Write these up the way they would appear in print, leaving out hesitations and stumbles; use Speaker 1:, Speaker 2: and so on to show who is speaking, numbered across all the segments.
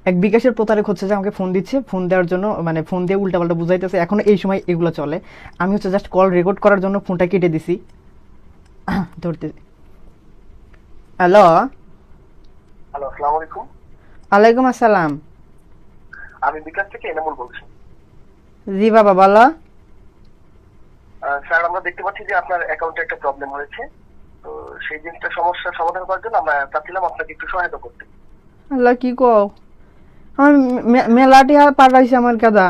Speaker 1: এক বিকাশের প্রতারক হচ্ছে যে আমাকে ফোন দিচ্ছে, ফোন দেওয়ার জন্য মানে ফোন দিয়ে উল্টাপাল্টা বুঝাইতেছে। এখন এই সময় এগুলো চলে, আমি হচ্ছে জাস্ট কল রেকর্ড করার জন্য ফোনটা কেটে দিছি। ধরতে, হ্যালো।
Speaker 2: হ্যালো, আসসালামু আলাইকুম।
Speaker 1: ওয়ালাইকুম আসসালাম।
Speaker 2: আমি বিকাশ থেকে এনামুল বলছি।
Speaker 1: জি বাবা বলো।
Speaker 2: স্যার, আমরা দেখতে পাচ্ছি যে আপনার অ্যাকাউন্টে একটা প্রবলেম হয়েছে। তো সেই জিনিসটা সমস্যার সমাধান করার জন্য আমরা চাচ্ছিলাম আপনাকে একটু সহায়তা করতে।
Speaker 1: আল্লাহ কি কও, আমার মেলাটি হার পাঠাইছে আমার কাদা,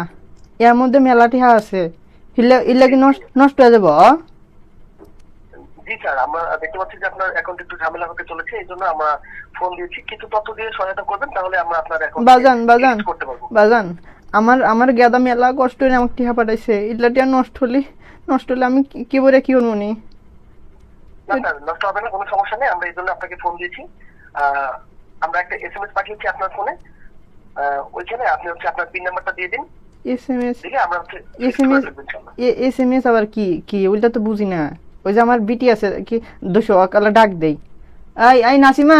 Speaker 1: এর মধ্যে মেলাটি হার আছে, ইল্লা কি নষ্ট নষ্ট হয়ে যাবো?
Speaker 2: জি স্যার, আমরা দেখতে পাচ্ছি যে আপনার অ্যাকাউন্টে একটু ঝামেলা হতে চলেছে, এই জন্য আমরা ফোন দিয়েছি। কিছু তথ্য দিয়ে সহায়তা করবেন, তাহলে আমরা আপনার অ্যাকাউন্ট
Speaker 1: বাজান বাজান
Speaker 2: করতে পারবো।
Speaker 1: বাজান, আমার গেদা মেলা কষ্ট হয়ে আমাকে টিহা পাঠাইছে, ইল্লাটি আর নষ্ট হলে আমি কি করে কি করবো নি?
Speaker 2: না স্যার, নষ্ট হবে না, কোনো সমস্যা নেই। আমরা এই জন্য আপনাকে ফোন দিয়েছি। আমরা একটা এসএমএস পাঠিয়েছি আপনার ফোনে। ওইখানে আপনি হচ্ছে আপনার পিন নাম্বারটা দিয়ে দিন,
Speaker 1: এসএমএস?
Speaker 2: দিলে আমরা হচ্ছে
Speaker 1: এসএমএস? এসএমএস আবার কি কি ওইটা তো বুঝি না। ওই যে আমার বিটি আছে কি, দুশো অকালে ডাক দেই, আই আই নাসিমা,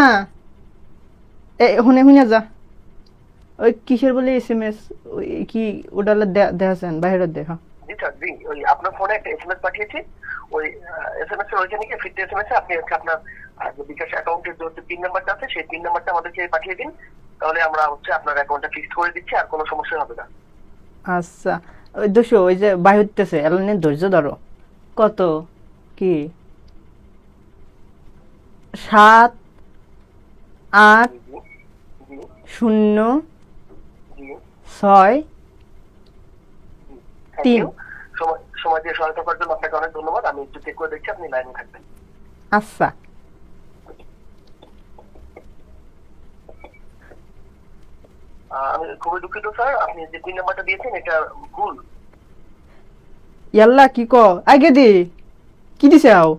Speaker 1: হুনে হুনে যা। ওই কিসের বলে এসএমএস, ওই কি ওটা দেখাছেন বাইরের দেখা?
Speaker 2: জি স্যার, জি, ওই আপনার ফোনে একটা এসএমএস পাঠিয়েছি। ওই এসএমএস এর ওইখানে গিয়ে ফিরতে এসএমএস এ আপনি হচ্ছে আপনার যে বিকাশ অ্যাকাউন্টের যে পিন নাম্বারটা আছে সেই পিন নাম্বারটা আমাদেরকে পাঠিয়ে দিন, তাহলে আমরা হচ্ছে আপনার অ্যাকাউন্টটা ফিক্সড করে দিচ্ছি, আর কোনো সমস্যা হবে না।
Speaker 1: আচ্ছা, ওই দুশো ওই যে বাই হইতেছে এলানে ধৈর্য ধরো। কত কি? 7 8
Speaker 2: জি, জি,
Speaker 1: 0
Speaker 2: জি,
Speaker 1: 6
Speaker 2: থ্যাংক
Speaker 1: 3।
Speaker 2: ইউ। সময় সময় দিয়ে সহায়তা করার জন্য আপনাকে অনেক ধন্যবাদ। আমি একটু চেক করে দেখছি, আপনি লাইনে থাকবেন।
Speaker 1: আচ্ছা,
Speaker 2: আমি খুবই দুঃখিত স্যার, আপনি যে পিন নাম্বারটা দিয়েছেন এটা ভুল।
Speaker 1: ইয়াল্লা কি ক আগে দি কি দিছে আও?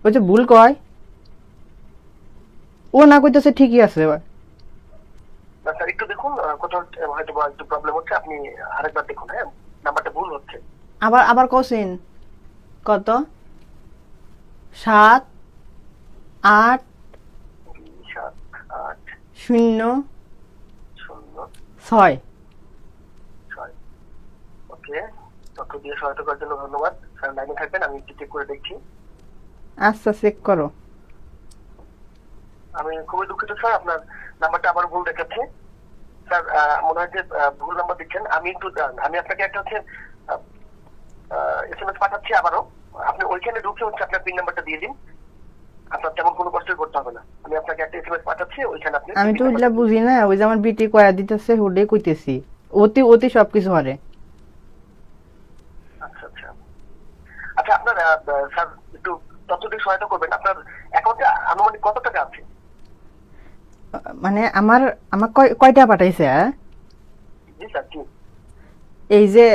Speaker 1: ওই যে ভুল কয়, ও না কইতেছে ঠিকই আছে।
Speaker 2: না স্যার, একটু দেখুন, কোথাও হয়তো বা একটু প্রবলেম হচ্ছে, আপনি আরেকবার দেখুন। হ্যাঁ, নাম্বারটা ভুল হচ্ছে।
Speaker 1: আবার আবার কসিন কত? 7 8
Speaker 2: 7 8
Speaker 1: 0
Speaker 2: 0
Speaker 1: 6।
Speaker 2: 6। ওকে, তথ্য দিয়ে সহায়তা করার জন্য ধন্যবাদ স্যার। লাইনে থাকবেন, আমি একটু চেক করে দেখছি।
Speaker 1: আচ্ছা চেক করো।
Speaker 2: আমি খুবই দুঃখিত স্যার, আপনার নাম্বারটা আবার ভুল দেখাচ্ছে। স্যার, মনে হয় যে ভুল নাম্বার দিচ্ছেন। আমি আপনাকে একটা হচ্ছে এসএমএস পাঠাচ্ছি আবারও। আপনি ওইখানে ঢুকে হচ্ছে আপনার পিন নাম্বারটা দিয়ে দিন, আপনার তেমন কোনো কষ্টই করতে হবে না। আমি আপনাকে একটা এসএমএস পাঠাচ্ছি, ওইখানে আপনি
Speaker 1: আমি
Speaker 2: PIN
Speaker 1: তো ওইগুলা
Speaker 2: নাম্বারটা
Speaker 1: বুঝি না, ওই যে আমার বিটি কয়া দিতেছে হুডে কইতেছি, অতি অতি সবকিছু হরে।
Speaker 2: আচ্ছা আচ্ছা আচ্ছা, আপনার স্যার একটু তথ্য দিয়ে সহায়তা করবেন। আপনার অ্যাকাউন্টে আনুমানিক কত টাকা আছে?
Speaker 1: মানে আমার আমার কয়টা পাঠাইছে
Speaker 2: জি স্যার, জি।
Speaker 1: এই যে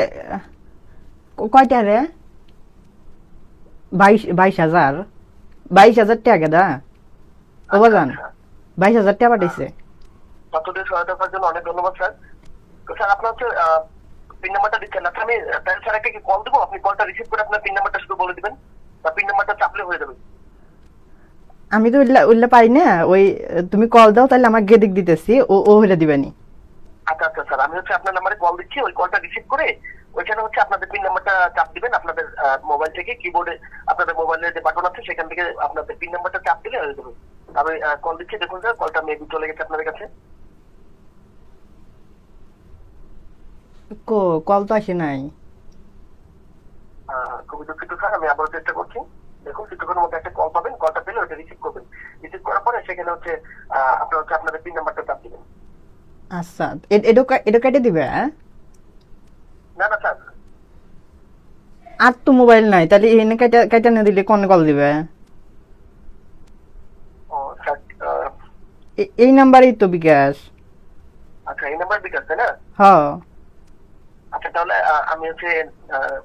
Speaker 1: কয়টা রে? 22,000, 22,000 টাকা দা ও বাজান,
Speaker 2: আচ্ছা,
Speaker 1: 22,000 টাকা পাঠাইছে।
Speaker 2: তথ্য দিয়ে সহায়তা করার জন্য অনেক ধন্যবাদ স্যার। তো স্যার, আপনার হচ্ছে পিন নাম্বারটা দিচ্ছেন। আচ্ছা, আমি তাহলে স্যার একটা কি কল দেবো? আপনি কলটা রিসিভ করে আপনার পিন নাম্বারটা শুধু বলে দিবেন, বা পিন নাম্বারটা চাপলে হয়ে যাবে।
Speaker 1: আমি তো উল্লা পাই না, ওই তুমি কল দাও তাহলে আমার গেদিক দিতেছি, ও ও হইলে দিবানি।
Speaker 2: আচ্ছা আচ্ছা স্যার, আমি হচ্ছে আপনার নাম্বারে কল দিচ্ছি, ওই কলটা রিসিভ করে ওইখানে হচ্ছে আপনাদের পিন নাম্বারটা চাপ দিবেন। আপনাদের মোবাইল থেকে কিবোর্ডে আপনাদের মোবাইলের যে বাটন আছে সেখান থেকে আপনাদের পিন নাম্বারটা চাপ দিলে হয়ে যাবে। আমি কল দিচ্ছি, দেখুন স্যার, কলটা মেবি চলে গেছে আপনাদের কাছে।
Speaker 1: কল তো আসে নাই।
Speaker 2: খুবই দুঃখিত স্যার, আমি আবারও চেষ্টা করছি। দেখুন, কিছুক্ষণের মধ্যে একটা কল পাবেন, কলটা পেলে ওটা রিসিভ করবেন। রিসিভ করার পরে সেখানে হচ্ছে আপনার হচ্ছে আপনাদের পিন নাম্বারটা চাপ দিবেন।
Speaker 1: আচ্ছা, এটা কেটে দিবে
Speaker 2: না না স্যার।
Speaker 1: আর তো মোবাইল নাই, তাহলে এনে কেটে না দিলে কোন কল দিবে?
Speaker 2: ও স্যার,
Speaker 1: এই নাম্বারেই তো বিকাশ।
Speaker 2: আচ্ছা, এই নাম্বার বিকাশ, তাই না?
Speaker 1: হ।
Speaker 2: আচ্ছা, তাহলে আমি হচ্ছে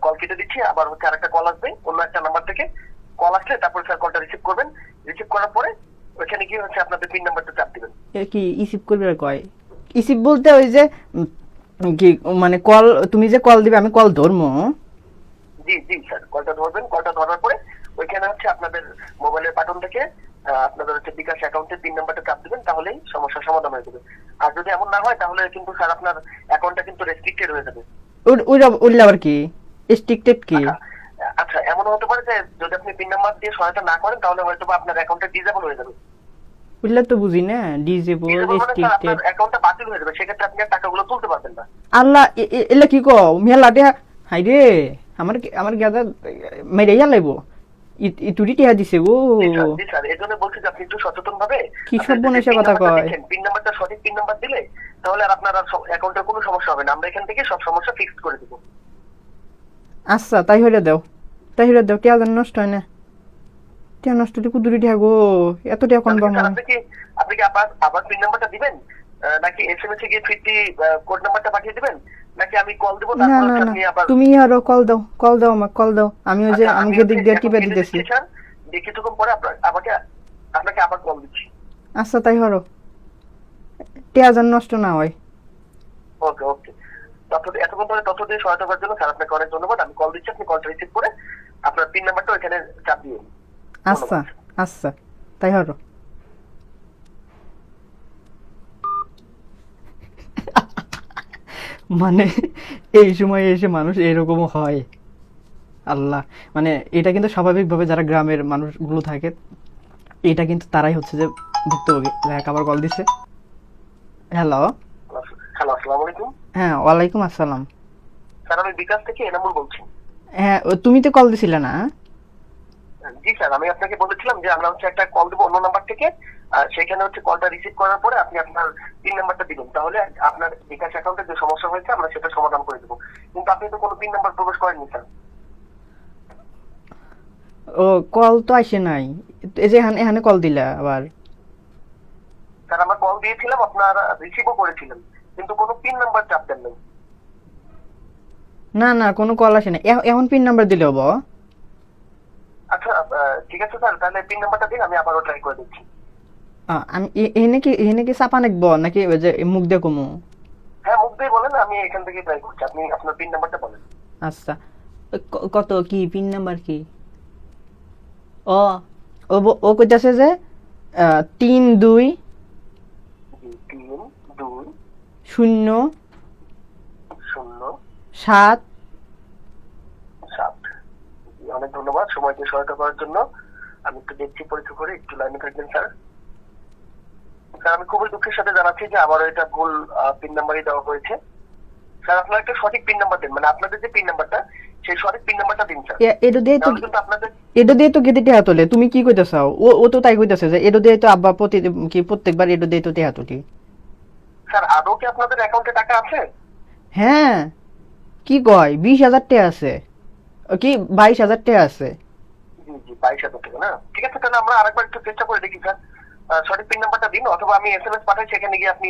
Speaker 2: কল কেটে দিচ্ছি। আবার হচ্ছে আরেকটা কল আসবে অন্য একটা নাম্বার থেকে। কল আসলে তারপরে স্যার কলটা রিসিভ করবেন। রিসিভ করার পরে ওইখানে গিয়ে হচ্ছে আপনাদের পিন নাম্বারটা চাপ দিবেন।
Speaker 1: এ কি ইসিপ করবে আর কয়? ইসিপ বলতে ওই যে কি মানে কল, তুমি যে কল দিবে আমি কল ধরবো?
Speaker 2: জি জি স্যার, কলটা ধরবেন। কলটা ধরার পরে ওইখানে হচ্ছে আপনাদের মোবাইলের বাটন থেকে আপনাদের হচ্ছে বিকাশ অ্যাকাউন্টের পিন নাম্বারটা চাপ দিবেন, তাহলেই সমস্যার সমাধান হয়ে যাবে। আর যদি এমন না হয় তাহলে কিন্তু স্যার আপনার অ্যাকাউন্টটা কিন্তু রেস্ট্রিক্টেড হয়ে যাবে।
Speaker 1: ওইটা আবার কি স্ট্রিক্টেড কি?
Speaker 2: আচ্ছা, এমন হতে পারে যে যদি আপনি পিন নাম্বার দিয়ে সহায়তা না করেন তাহলে হয়তো বা আপনার অ্যাকাউন্টটা ডিসেবল হয়ে যাবে।
Speaker 1: ওইটা তো বুঝি না, ডিজেবল
Speaker 2: ডিসেবল মানে স্যার
Speaker 1: স্ট্রিক্টেড।
Speaker 2: আপনার অ্যাকাউন্টটা বাতিল হয়ে যাবে, সেক্ষেত্রে আপনি আর টাকাগুলো তুলতে পারবেন না।
Speaker 1: আল্লাহ, এলা কি কও মেলা টিয়া? হাই রে, আমার গাদা মেরে লাইব, ইটুরি টিয়া দিছে গো।
Speaker 2: জি স্যার, এই জন্য বলছি যে আপনি একটু সচেতন ভাবে
Speaker 1: কি সব বনেছে কথা কয়।
Speaker 2: পিন নাম্বারটা সঠিক পিন নাম্বার দিলে তাহলে আর আপনার অ্যাকাউন্টের কোনো সমস্যা হবে না, আমরা এখান থেকে সব সমস্যা ফিক্স করে দেবো।
Speaker 1: আচ্ছা তাই হইলে দাও, টিয়া যেন নষ্ট হয় না। টিয়া নষ্ট হলে কুদুরি টিয়া গো, এত টিয়া কোন বাম?
Speaker 2: আপনি কি আবার পিন নাম্বারটা দিবেন, নাকি এসএমএস এ গিয়ে ফিরতি কোড নাম্বারটা পাঠিয়ে দিবেন, নাকি আমি কল দেবো
Speaker 1: না
Speaker 2: তারপর
Speaker 1: না
Speaker 2: আপনি
Speaker 1: না,
Speaker 2: আবার?
Speaker 1: তুমি আরো কল দাও আমাকে কল দাও, আমি ওই যে আমি দিক দিয়ে টিপে দিতেছি।
Speaker 2: কিছুক্ষণ পরে আপনাকে আবার কল দিচ্ছি।
Speaker 1: আচ্ছা তাই হরো, টিয়া যেন নষ্ট না হয়।
Speaker 2: ওকে ওকে, এতক্ষণ ধরে তথ্য দিয়ে সহায়তা করার জন্য স্যার আপনাকে অনেক ধন্যবাদ। আমি কল দিচ্ছি, আপনি কলটা রিসিভ করে আপনার পিন নাম্বারটা ওইখানে চাপ দিয়ে।
Speaker 1: আচ্ছা আচ্ছা তাই হরো। মানে এই সময় এসে মানুষ এরকম হয়, আল্লাহ। মানে এটা কিন্তু স্বাভাবিকভাবে যারা গ্রামের মানুষগুলো থাকে এটা কিন্তু তারাই হচ্ছে যে ভুক্তভোগী। দেখ আবার কল দিছে। হ্যালো।
Speaker 2: হ্যালো, আসসালামু আলাইকুম।
Speaker 1: হ্যাঁ ওয়ালাইকুম আসসালাম।
Speaker 2: স্যার আমি বিকাশ থেকে এনামুল বলছি।
Speaker 1: হ্যাঁ তুমি তো কল দিছিলে না?
Speaker 2: জি স্যার, আমি আপনাকে বলেছিলাম যে আমরা হচ্ছে একটা কল দেবো অন্য নাম্বার থেকে, সেখানে হচ্ছে কলটা রিসিভ করার পরে আপনি আপনার পিন নাম্বারটা দিবেন, তাহলে আপনার বিকাশ অ্যাকাউন্টে যে সমস্যা হয়েছে আমরা সেটা সমাধান করে দেবো। কিন্তু আপনি তো কোনো পিন নাম্বার প্রবেশ করেননি স্যার।
Speaker 1: ও কল তো আসে নাই, এই যে এখানে কল দিলা আবার।
Speaker 2: স্যার আমরা কল দিয়েছিলাম, আপনারা রিসিভও করেছিলেন, কিন্তু কোনো পিন নাম্বার চাপ দেন নাই।
Speaker 1: না না কোনো কল আসে না, এখন পিন নাম্বার দিলে হবো?
Speaker 2: আচ্ছা ঠিক আছে স্যার, তাহলে পিন নাম্বারটা দিন, আমি আবারও ট্রাই করে দিচ্ছি।
Speaker 1: আমি এখানে কি চাপা নাকবো নাকি ওই যে মুখ দিয়ে কমু?
Speaker 2: হ্যাঁ মুখ দিয়ে বলেন, আমি এখান থেকে ট্রাই করছি, আপনি আপনার পিন নাম্বারটা বলেন।
Speaker 1: আচ্ছা কত কি পিন নাম্বার কি? ও ও ও কইতাছে যে 32
Speaker 2: 3 2
Speaker 1: 0
Speaker 2: 0
Speaker 1: 7।
Speaker 2: 7। অনেক ধন্যবাদ সময় দিয়ে সহায়তা করার জন্য। আমি একটু দেখছি পরীক্ষা করে, একটু লাইনে থাকবেন স্যার। স্যার আমি খুবই দুঃখের সাথে জানাচ্ছি যে আবারও এটা ভুল পিন নাম্বারই দেওয়া হয়েছে। স্যার আপনারা একটা সঠিক পিন নাম্বার দিন, মানে আপনাদের যে পিন নাম্বারটা সেই সঠিক পিন নাম্বারটা দিন স্যার।
Speaker 1: এটা দিয়ে তো
Speaker 2: তাহলে কিন্তু আপনাদের
Speaker 1: এটা দিয়ে তো গেদে টেহা তোলে। তুমি কি কইতাছাও? ও তো তাই কইতাছে যে এটা দিয়ে তো আব্বা প্রত্যেকবার এটা দিয়ে তো টেহা তুলি।
Speaker 2: স্যার আদৌ কি আপনাদের অ্যাকাউন্টে টাকা আছে?
Speaker 1: হ্যাঁ কি কয় 20,000 টাকা আছে, কি 22,000 টাকা আছে।
Speaker 2: জি জি 22,000 টাকা না? ঠিক আছে, তাহলে আমরা আরেকবার একটু চেষ্টা করে দেখি স্যার। সঠিক পিন নাম্বারটা দিন, অথবা আমি এসএমএস পাঠাই, সেখানে গিয়ে আপনি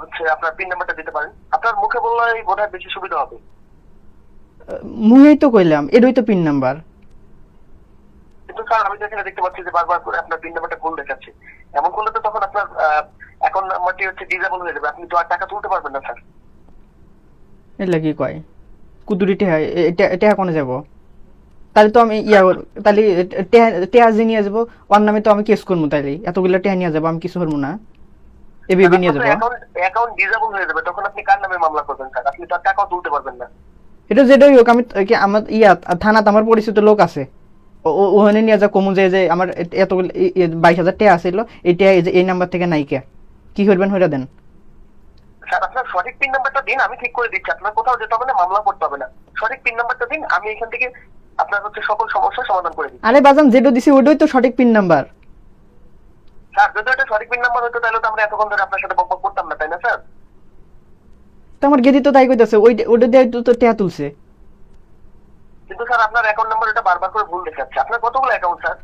Speaker 2: হচ্ছে আপনার পিন নাম্বারটা দিতে পারেন। আপনার মুখে বললেই বোধহয় বেশি সুবিধা হবে।
Speaker 1: মুই তো কইলাম এটাই তো পিন নাম্বার।
Speaker 2: কিন্তু স্যার আমি তো এখানে দেখতে পাচ্ছি যে বারবার করে আপনার পিন নাম্বারটা ভুল দেখাচ্ছে। এমন করলে তো তখন আপনার অ্যাকাউন্ট নাম্বারটি হচ্ছে ডিসেবল হয়ে যাবে, আপনি তো আর টাকা তুলতে পারবেন না স্যার।
Speaker 1: এলা কি কয় কুদুরি টেহা টেহা কোনে যাব? তাহলে তো আমি তাহলে টেহা যে নিয়ে যাবো ওর নামে তো আমি কেস করবো, তাইলে এতগুলো টেহা নিয়ে যাবো, আমি কিছু করবো না, এভাবে নিয়ে যাবো।
Speaker 2: অ্যাকাউন্ট ডিসেবল হয়ে যাবে, তখন আপনি কার নামে মামলা করবেন স্যার? আপনি তো আর টাকাও তুলতে পারবেন না।
Speaker 1: এটা যেটাই হোক, আমি আমার থানাতে আমার পরিচিত লোক আছে, ওখানে নিয়ে যা কমু যে আমার এতগুলো 22,000 টাকা আসছিল, এই টাকা এই নাম্বার থেকে নাইকা কি করবেন হইরা দেন।
Speaker 2: স্যার আপনার সঠিক পিন নাম্বারটা দিন, আমি ঠিক করে দিচ্ছি, আপনার কোথাও যেতে হবে না, মামলা করতে হবে না। সঠিক পিন নাম্বারটা দিন, আমি এখান থেকে আপনার হচ্ছে সকল সমস্যার সমাধান করে দিচ্ছি।
Speaker 1: আরে বাজান যেটা দিছি ওইটাই তো সঠিক পিন নাম্বার।
Speaker 2: স্যার যদি এটা সঠিক পিন নাম্বার হতো তাহলে তো আমরা এতক্ষণ ধরে আপনার সাথে বকবক করতাম না, তাই না স্যার?
Speaker 1: তো আমার গেদি তো তাই কইতাছে ওইটা দিয়ে তো টাকা তুলছে।
Speaker 2: কিন্তু স্যার আপনার অ্যাকাউন্ট নাম্বার এটা বারবার করে ভুল দেখাচ্ছে। আপনার কতগুলো অ্যাকাউন্ট স্যার?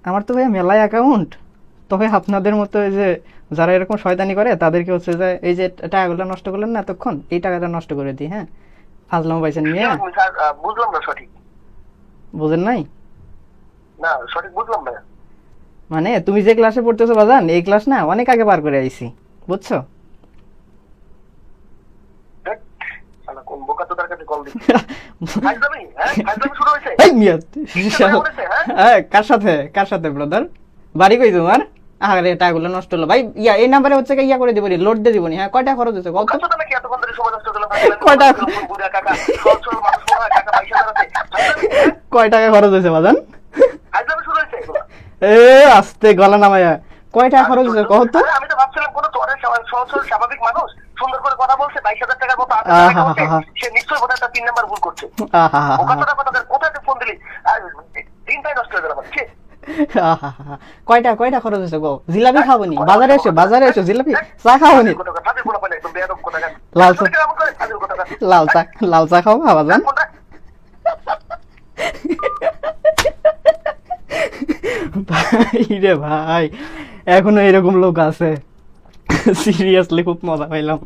Speaker 1: আমার তো ভাই মেলায় অ্যাকাউন্ট, তবে আপনাদের মতো এই যে যারা এরকম শয়তানি করে তাদেরকে হচ্ছে যে এই যে টাকাগুলো নষ্ট করলেন না এতক্ষণ, এই টাকাটা নষ্ট করে দিই। হ্যাঁ ফাজলাম পাইছেন নিয়ে।
Speaker 2: স্যার বুঝলাম না সঠিক।
Speaker 1: বুঝেন নাই?
Speaker 2: না সঠিক বুঝলাম না।
Speaker 1: মানে তুমি যে ক্লাসে পড়তেছো বাজান, এই ক্লাস না অনেক আগে পার করে আইছি, বুঝছো?
Speaker 2: কোন বোকা তো তার কাছে কল দিচ্ছে। ফাইজলামি, হ্যাঁ ফাইজলামি শুরু হয়েছে।
Speaker 1: এই মিয়া
Speaker 2: করেছে, হ্যাঁ?
Speaker 1: হ্যাঁ কার সাথে ব্রাদার? বাড়ি কই তোমার? আরে টাকাগুলো নষ্ট হলো ভাই। এই নাম্বারে হচ্ছে ইয়া করে দিব, লোড দিয়ে দিবনি। হ্যাঁ কয়টা খরচ হচ্ছে কত?
Speaker 2: কত নাকি এতক্ষণ ধরে সময় নষ্ট করলাম?
Speaker 1: কয়টা?
Speaker 2: বুড়া কাকা, সচ্ছল মানুষ মনে হয়, কাকা 22,000 আছে।
Speaker 1: কয় টাকা খরচ হয়েছে বাজান?
Speaker 2: ফাইজলামি শুরু হয়েছে এগুলো।
Speaker 1: এ আস্তে গলা নামায়া, কয় টাকা খরচ হয়েছে কত?
Speaker 2: আরে আমি তো ভাবছিলাম কোনো চরের সচ্ছল স্বাভাবিক মানুষ সুন্দর করে কথা বলছে, 22,000 টাকার মতো আছে, সে নিশ্চয়ই বোধহয় একটা 3 নাম্বার ভুল করছে। ও কথাটা কোথায় ফোন দিলি? আর দিনটাই নষ্ট হয়ে গেল আমার। ছি।
Speaker 1: কয়টা খরচ হয়েছে গো? জিলাপি খাবনি? বাজারে এসো জিলাপি চা খাবনি?
Speaker 2: ফাজিল বলা পারে একদম বেয়াদব কোথাকার।
Speaker 1: লাল চা,
Speaker 2: তুমি কেমন করে ফাজিল কোথাকার?
Speaker 1: লাল চা খাও বাজান?
Speaker 2: কোনটা?
Speaker 1: ভাই রে ভাই, এখনো এরকম লোক আছে? সিরিয়াসলি খুব মজা পাইলাম।